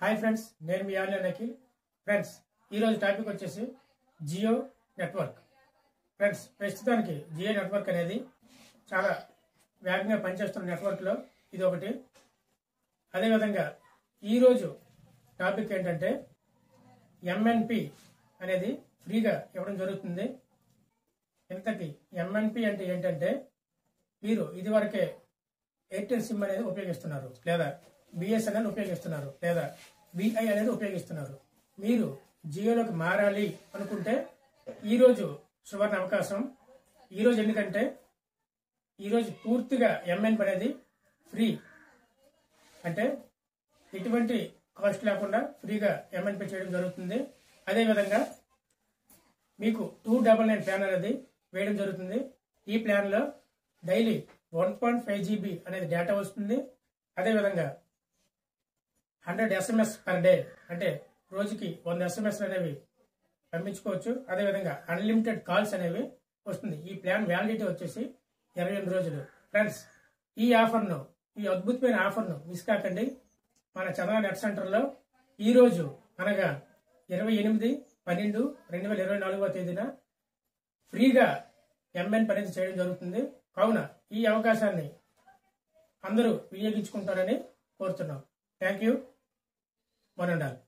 Hi friends, నేను మీ online Akhil. Friends, ఈరోజు topic వచ్చేసి జియో నెట్వర్క్. ఫ్రెండ్స్, ప్రస్తుతానికి జియో నెట్వర్క్ అనేది చాలా వేగంగా పనిచేస్తున్న నెట్వర్క్లో ఇది ఒకటి. అదేవిధంగా ఈరోజు టాపిక్ ఏంటంటే ఎంఎన్పి అనేది ఫ్రీగా ఇవ్వడం జరుగుతుంది. ఇంతకీ ఎంఎన్పి అంటే ఏంటంటే, మీరు ఇదివరకే ఎయిర్టెల్ సిమ్ అనేది ఉపయోగిస్తున్నారు, లేదా బిఎస్ఎన్ఎల్ ఉపయోగిస్తున్నారు, లేదా విఐ అనేది ఉపయోగిస్తున్నారు. మీరు జియోలోకి మారాలి అనుకుంటే ఈరోజు సువర్ణ అవకాశం. ఈరోజు ఎందుకంటే ఈరోజు పూర్తిగా ఎంఎన్పి అనేది ఫ్రీ, అంటే ఎటువంటి కాస్ట్ లేకుండా ఫ్రీగా ఎంఎన్పి చేయడం జరుగుతుంది. అదేవిధంగా మీకు 299 ప్లాన్ అనేది వేయడం జరుగుతుంది. ఈ ప్లాన్లో డైలీ 1.5 GB అనేది డేటా వస్తుంది. అదేవిధంగా 100 SMS పర్ డే, అంటే రోజుకి 100 SMS అనేవి పంపించుకోవచ్చు. అదేవిధంగా అన్లిమిటెడ్ కాల్స్ అనేవి వస్తుంది. ఈ ప్లాన్ వ్యాలిడిటీ వచ్చేసి 28 రోజులు. ఫ్రెండ్స్, ఈ అద్భుతమైన ఆఫర్ను మిస్ కాకండి. మన చందన నెట్ సెంటర్లో ఈరోజు అనగా 28/12/2024 తేదీన ఫ్రీగా ఎంఎన్ అనేది చేయడం జరుగుతుంది. కావున ఈ అవకాశాన్ని అందరూ వినియోగించుకుంటారని కోరుతున్నాం. Thank you. One and all.